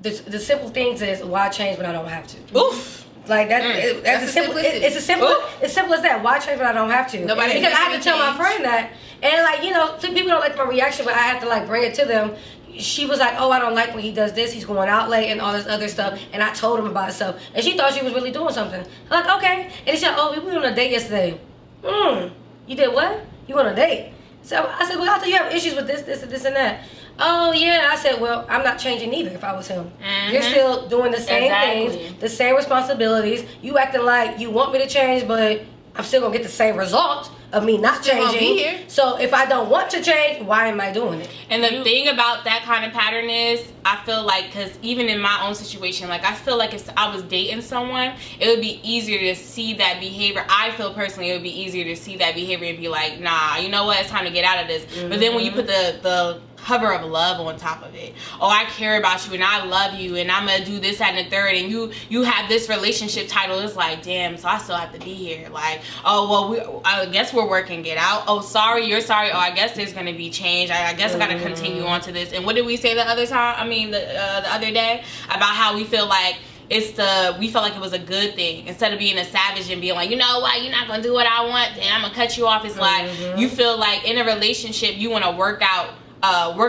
the simple things is, why change when I don't have to? Oof. Like that, That's that's a the simple. simplicity. It's a simple. Oof. It's simple as that. Why change when I don't have to? Nobody because I can have to tell my change. friend that, and like, you know, some people don't like my reaction, but I have to like bring it to them. She was like, "Oh, I don't like when he does this. He's going out late and all this other stuff." And I told him about stuff, and she thought she was really doing something. I'm like, okay. And he said, "Oh, we went on a date yesterday." You did what? You went on a date? So I said, "Well, I thought you have issues with this, and that." Oh yeah, I said, well, I'm not changing either if I was him. You're still doing the same Exactly. things, the same responsibilities. You acting like you want me to change, but I'm still gonna get the same result of me not Still gonna changing. be here. So if I don't want to change, why am I doing it? And the thing about that kind of pattern is, I feel like, because even in my own situation, like, I feel like if I was dating someone, it would be easier to see that behavior. I feel personally it would be easier to see that behavior and be like, nah, you know what, it's time to get out of this. But then when you put the cover of love on top of it, oh, I care about you and I love you and I'm gonna do this, that, and the third, and you have this relationship title, it's like, damn, so I still have to be here. Like, oh, well, I guess we're working it out. Oh, sorry, you're sorry. Oh, I guess there's gonna be change. I guess I gotta continue on to this. And what did we say the other time? I mean, the other day, about how we feel like we felt like it was a good thing, instead of being a savage and being like, you know what, you're not gonna do what I want, then I'm gonna cut you off. It's like, you feel like in a relationship you want to work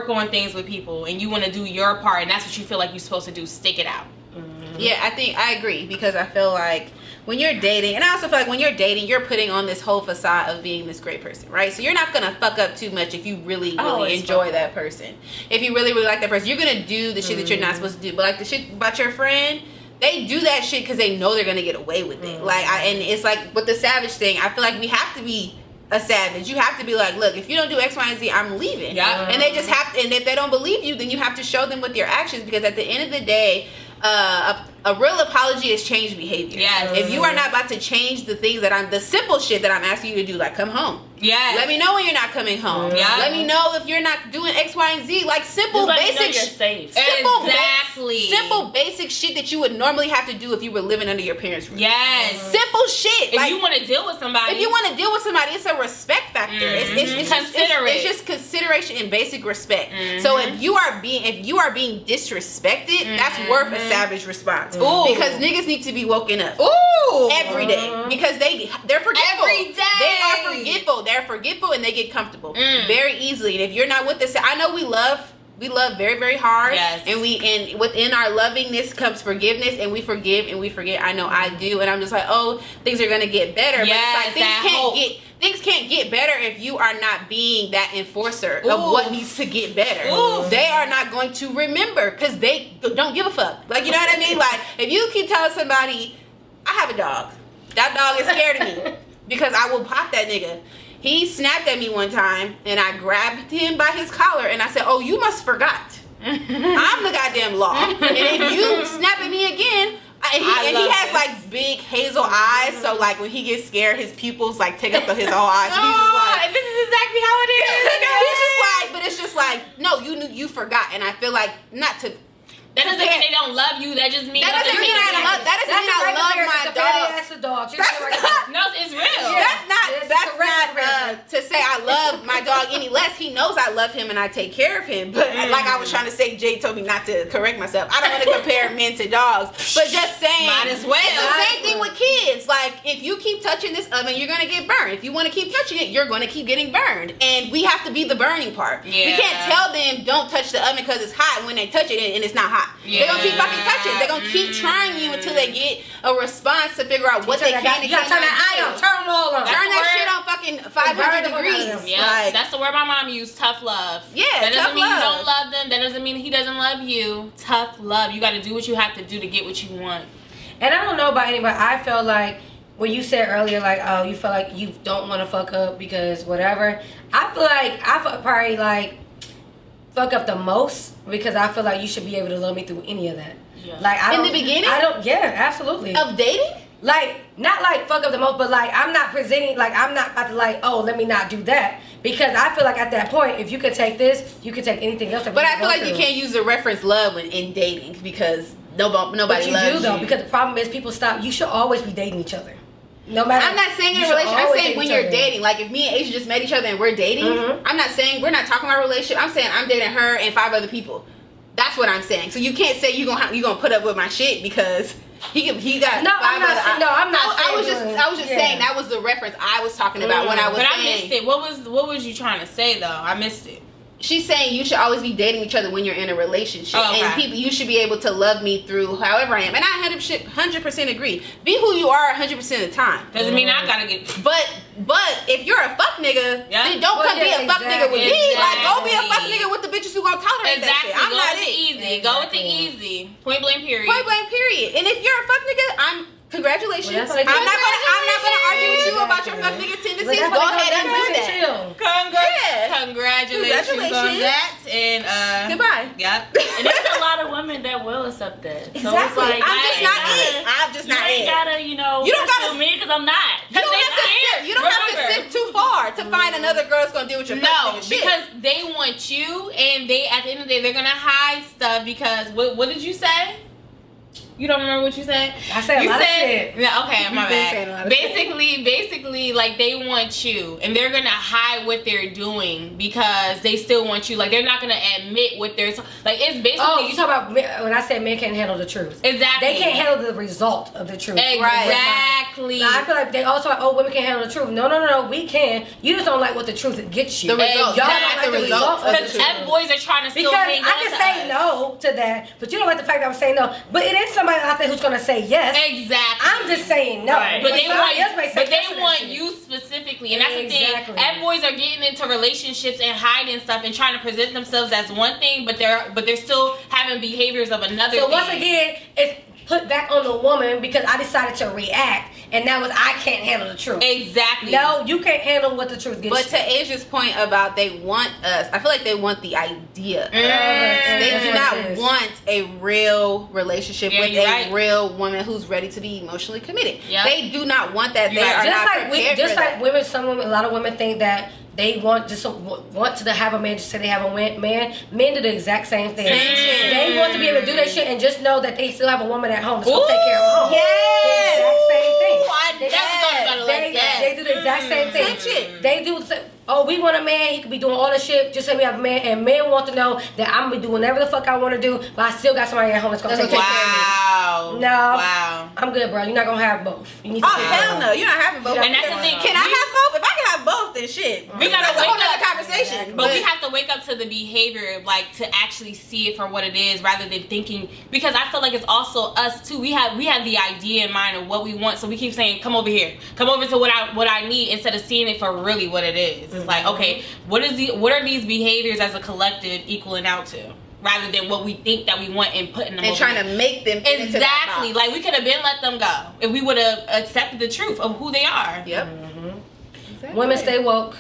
on things with people, and you want to do your part, and that's what you feel like you're supposed to do. Stick it out. Yeah, I agree, because I feel like when you're dating, and I also feel like when you're dating, you're putting on this whole facade of being this great person, right? So you're not gonna fuck up too much if you really enjoy that person. If you really like that person, you're gonna do the shit that you're not supposed to do. But like the shit about your friend, they do that shit because they know they're gonna get away with it. And it's like with the savage thing, I feel like we have to be a savage. You have to be like, look, if you don't do X, Y, and Z, I'm leaving. Yeah. And they just have to, and if they don't believe you, then you have to show them with your actions, because at the end of the day, a real apology is change behavior. Yes. If you are not about to change the things the simple shit that I'm asking you to do, like come home, Yes. Let me know when you're not coming home. Yeah. Let me know if you're not doing X, Y, and Z. Like simple, Just let me know basic, you're safe. simple, basic shit that you would normally have to do if you were living under your parents' roof. Yes. Simple shit. If you want to deal with somebody. If you want to deal with somebody, it's a respect factor. It's Considerate. It's just consideration and basic respect. So if you are being disrespected, that's worth a savage response. Ooh. Because niggas need to be woken up. Ooh. Every day. Because they're forgetful. Every day. They are forgetful. They're forgetful and they get comfortable very easily. And if you're not with us, I know we love very, very hard. Yes. And within our lovingness comes forgiveness, and we forgive and we forget. I know I do, and I'm just like, oh, things are gonna get better. Yes, but it's like things can't get better if you are not being that enforcer of what needs to get better. Ooh. They are not going to remember because they don't give a fuck. Like, you know what I mean? Like, if you keep telling somebody, I have a dog. That dog is scared of me because I will pop that nigga. He snapped at me one time, and I grabbed him by his collar, and I said, oh, you must forgot. I'm the goddamn law. And if you snap at me again, he has like big hazel eyes, so like when he gets scared, his pupils like take up his whole eyes. So he's just like, this is exactly how it is. he's just like, but it's just like, no, you forgot. And I feel like not to. That doesn't mean they don't love you. That just means That doesn't mean I love my dog. That's a dog. No, it's real. That's not to say I love my dog any less. He knows I love him and I take care of him. But like I was trying to say, Jay told me not to correct myself. I don't want to compare men to dogs, but just saying. Might as well. It's the same thing with kids. Like if you keep touching this oven, you're gonna get burned. If you want to keep touching it, you're gonna keep getting burned. And we have to be the burning part. Yeah. We can't tell them don't touch the oven because it's hot when they touch it and it's not hot. Yeah. They're gonna keep fucking touching. They're gonna keep trying you until they get a response to figure out what they can and You gotta turn cannot that eye on. do. Turn them all on. Turn that shit on fucking 500 degrees. Yeah, Like, that's the word my mom used. Tough love. Yeah, that doesn't tough mean love. you don't love them. That doesn't mean he doesn't love you. Tough love. You got to do what you have to do to get what you want. And I don't know about anybody. I felt like when you said earlier, like, oh, you feel like you don't want to fuck up because whatever. I feel like probably like fuck up the most because I feel like you should be able to love me through any of that. Yeah. Like In the beginning? I don't. Yeah, absolutely. of dating? Like, not like fuck up the most, but like I'm not presenting, like I'm not about to like, oh, let me not do that. Because I feel like at that point, if you could take this, you could take anything else. But I feel like you can't use the reference love in dating because nobody But you loves do though, you. because the problem is people stop. You should always be dating each other. No matter. I'm not saying in you a should relationship. I'm always saying date when each you're other. dating. Like if me and Asia just met each other and we're dating, I'm not saying we're not talking about a relationship. I'm saying I'm dating her and 5 other people. That's what I'm saying. So you can't say you gonna put up with my shit because he got No, 5 I'm not. other. No, I'm not. I was just saying that was the reference I was talking about when I was But saying. I missed it. What was you trying to say though? I missed it. She's saying you should always be dating each other when you're in a relationship, Oh, okay. and you should be able to love me through however I am. And I 100% agree. Be who you are 100% of the time. Doesn't mean I gotta get. But if you're a fuck nigga, Yeah. then don't come be a fuck nigga with me. Like go be a fuck Exactly. nigga with the bitches who gonna tolerate Exactly. that shit. I'm Go not with the it. easy. Go with the easy. Point blank. Period. Point blank. Period. And if you're a fuck nigga, congratulations. Well, that's what I'm they not gonna argue with you Exactly. about your fuck nigga But tendencies. that's Go what ahead they and gonna do that. chill. Yeah. Congratulations on Congratulations. that. And Goodbye. Yep. And there's a lot of women that will accept that. So it's Exactly. like, I'm I just ain't not gotta- it. I'm just You not ain't it. gotta, You don't gotta- pursue me because I'm not. You don't have to sit. You don't have to Remember. sit too far to find another girl that's gonna deal with your fuck No, nigga shit. because they want you, and they at the end of the day they're gonna hide stuff because what did you say? You don't remember what you said? I said a You lot of said, shit. yeah, okay, my You've been saying a lot bad. of Basically, like they want you, and they're gonna hide what they're doing because they still want you. Like they're not gonna admit what they're like. It's basically Oh, you talk about when I said men can't handle the truth. exactly. They can't handle the result of the truth. Exactly. Now, I feel like they also like, oh, women can't handle the truth. No, we can. You just don't like what the truth gets you. The results. Y'all Not don't like the the results result of the Because truth. F boys are trying to still Because hang I on can to say us. no to that, but you don't like the fact that I'm saying no. But it is somebody out there who's gonna say yes. Exactly. I'm just saying no. Right. But they somebody else may want, say but yes to they that want shit. you specifically, and that's Exactly. the thing. F boys are getting into relationships and hiding stuff and trying to present themselves as one thing, but they're still having behaviors of another. So thing. once again, it's put back on the woman because I decided to react and that was I can't handle the truth. Exactly. No, you can't handle what the truth gets. But to Asia's point about they want us, I feel like they want the idea. They do not want a real relationship with a real woman who's ready to be emotionally committed. Yep. They do not want that. They are just not like prepared for that. women, a lot of women think that they want to have a man just say they have a man. Men do the exact same thing. Same shit. They want to be able to do their shit and just know that they still have a woman at home that's gonna take care of home. Yes. The exact same thing. I never thought about it like that. They do the exact same thing. Same shit. They do. Oh, we want a man. He could be doing all the shit. Just say we have a man, and men want to know that I'm gonna be doing whatever the fuck I want to do, but I still got somebody at home that's gonna take care of me. No, Wow. I'm good, bro. You're not gonna have both. You need to. Oh hell no, you're not having both. And that's the thing. Can I have both? If I can have both, then shit. We gotta That's a wake whole up. nother conversation. But we have to wake up to the behavior, like to actually see it for what it is, rather than thinking. Because I feel like it's also us too. We have the idea in mind of what we want, so we keep saying, "Come over here, come over to what I need," instead of seeing it for really what it is. It's like, okay, what are these behaviors as a collective equaling out to, rather than what we think that we want and putting them and over trying here. to make them fit into that Exactly. box. Like we could have been let them go if we would have accepted the truth of who they are. Yep. Exactly. Women, stay woke.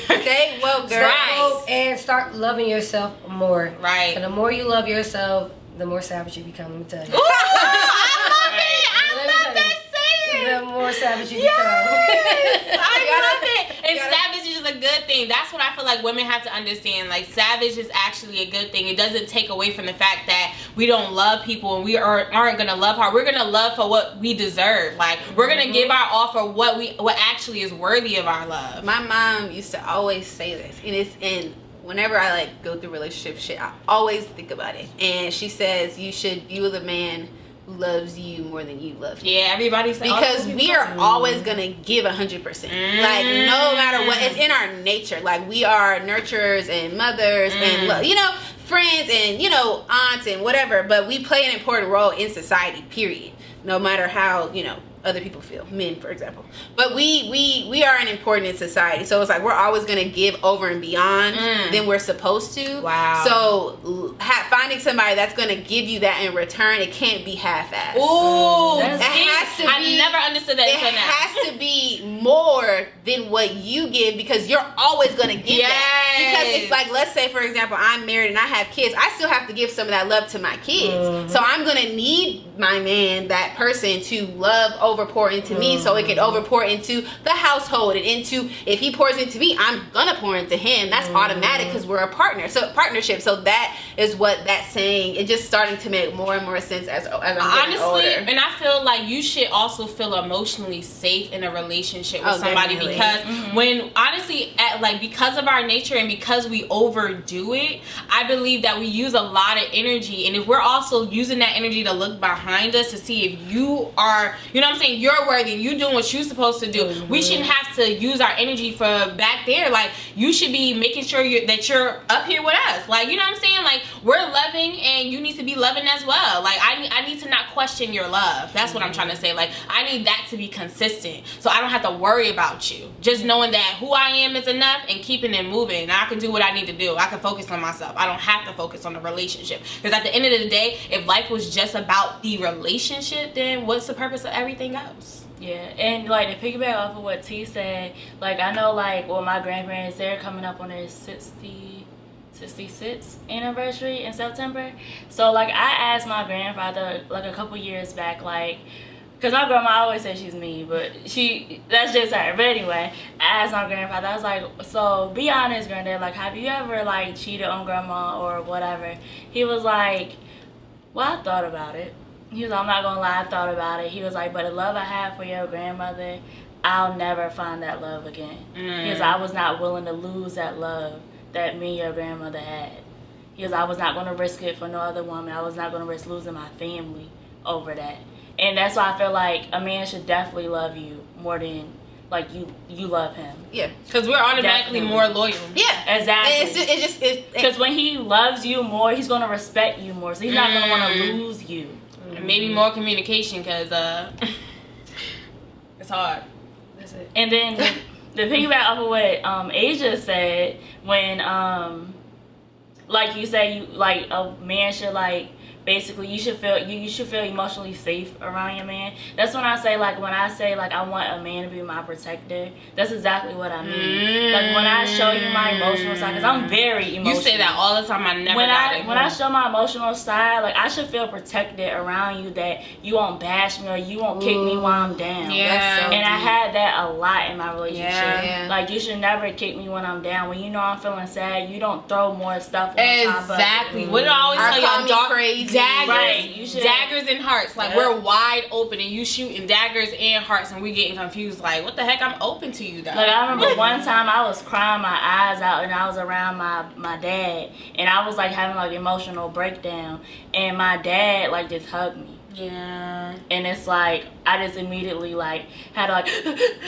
Stay woke, girl. Right. Woke and start loving yourself more. Right. And the more you love yourself, the more savage you become. Let me tell you. Ooh, I love it. I Let me love tell that you. saying. The more savage you Yes, become. I love it. And gotta- savage is a good thing. That's what I feel like women have to understand. Like savage is actually a good thing. It doesn't take away from the fact that we don't love people and we aren't gonna love her. We're gonna love for what we deserve. Like we're gonna give our all for what actually is worthy of our love. My mom used to always say this, and it's in whenever I like go through relationship shit, I always think about it. And she says you are the man who loves you more than you love you. Yeah, everybody says Because we are always gonna give 100%. Like no matter what, it's in our nature. Like we are nurturers and mothers and friends and aunts and whatever. But we play an important role in society. Period. No matter how other people feel, men for example. But we are an important in society, so it's like we're always going to give over and beyond than we're supposed to. Wow. So finding somebody that's going to give you that in return, it can't be half-assed. Ooh, That's It has to I be, never understood that it until now. has to be more than what you give, because you're always going to give that. Because it's like, let's say for example I'm married and I have kids, I still have to give some of that love to my kids. So I'm going to need my man, that person, to love overpour into me, so it can overpour into the household and into, if he pours into me, I'm gonna pour into him. That's automatic because we're a partnership. So that is what that's saying. It's just starting to make more and more sense as I'm getting Honestly, older. and I feel like you should also feel emotionally safe in a relationship with somebody, definitely. because when honestly because of our nature and because we overdo it, I believe that we use a lot of energy, and if we're also using that energy to look behind us to see if you are, what I'm saying, you're worthy, you doing what you're supposed to do, we shouldn't have to use our energy for back there. Like you should be making sure that you're up here with us. Like, you know what I'm saying? Like we're loving and you need to be loving as well. Like I need to not question your love. That's what I'm trying to say. Like I need that to be consistent, so I don't have to worry about you. Just knowing that who I am is enough and keeping it moving. And I can do what I need to do. I can focus on myself. I don't have to focus on the relationship, because at the end of the day, if life was just about the relationship, then what's the purpose of everything else? Yeah, and like to piggyback off of what T said, like I know my grandparents, they're coming up on their 66th anniversary in September. So like I asked my grandfather like a couple years back, like, because my grandma always says she's mean, but that's just her. But anyway, I asked my grandfather, I was like, so be honest, granddad, like have you ever like cheated on grandma or whatever? He was like, well, I thought about it. He was like, I'm not gonna lie, I thought about it. He was like, but the love I have for your grandmother, I'll never find that love again. Because I was not willing to lose that love that me and your grandmother had. Because I was not gonna risk it for no other woman. I was not gonna risk losing my family over that. And that's why I feel like a man should definitely love you more than like you love him. Yeah, because we're automatically more loyal. Yeah, exactly. And because when he loves you more, he's gonna respect you more. So he's not gonna want to lose you. And maybe more communication, because it's hard. That's it. And then the piggyback off of what Asia said, when like you say, you like a man should like basically you should feel emotionally safe around your man. That's when I say like I want a man to be my protector. That's exactly what I mean. Like when I show you my emotional side, because I'm very emotional. You say that all the time. I never got it. When I show my emotional side, like I should feel protected around you, that you won't bash me or you won't kick me while I'm down. Yeah. And I had that a lot in my relationship. Yeah. Like you should never kick me when I'm down. When you know I'm feeling sad, you don't throw more stuff on top of it. Exactly. What did I always Or tell call y'all? me Dark crazy. daggers, Right, you should- daggers and hearts. Like we're wide open, and you shooting daggers and hearts, and we getting confused. Like what the heck? I'm open to you, though. Like I remember one time I was crying my eyes out and I was around my dad and I was like having like emotional breakdown and my dad like just hugged me. Yeah. And it's like I just immediately like had to like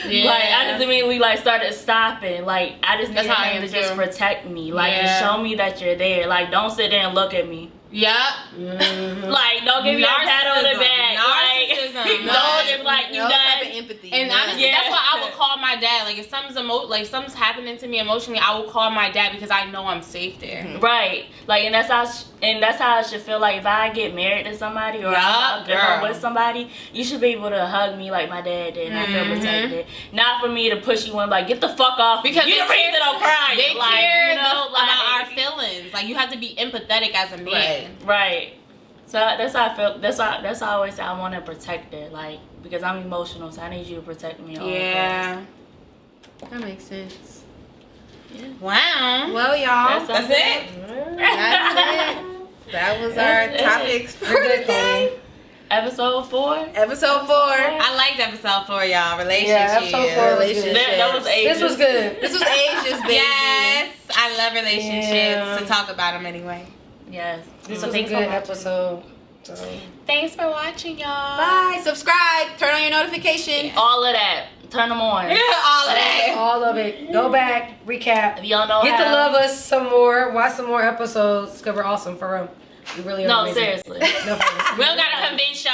Yeah. like I just immediately like started stopping. Like I just That's needed how I him am to just too. protect me. Like Yeah. just show me that you're there. Like don't sit there and look at me. Yep. Like don't give me a pat on the back. Narcissism. Like don't just like you No type of done. empathy. And none. honestly, Yeah. that's why I would call my dad. Like if something's happening to me emotionally, I will call my dad because I know I'm safe there. Right, like, and that's how I should feel. Like, if I get married to somebody or I'm girl. with somebody, you should be able to hug me like my dad did, and I feel protected. Not for me to push you in, like, get the fuck off, Because you they the reason care- I'm crying. They like, care you know, about our feelings. Like you have to be empathetic as a man. Right. So that's how I feel. That's why I always say I want to protect it, like, because I'm emotional, so I need you to protect me. All Yeah. That makes sense. Wow. Well, y'all, That's it. that's it. That was our That's it. topics for the day. Episode 4. Episode 4. I liked episode 4, y'all. Relationship. Yeah, episode 4 was good. Relationships. That was ages. This was good. This was Asia's baby. Yes, I love relationships. Yeah. To talk about them anyway. Yes. This So was a thanks good for watching. episode. So. Thanks for watching, y'all. Bye. Subscribe. Turn on your notifications. All of that. Turn them on. All of that. All of it. Go back, recap. If y'all know Get to how. love us some more. Watch some more episodes because we're awesome for real. We really are. No, amazing. seriously. No, We don't gotta convince y'all.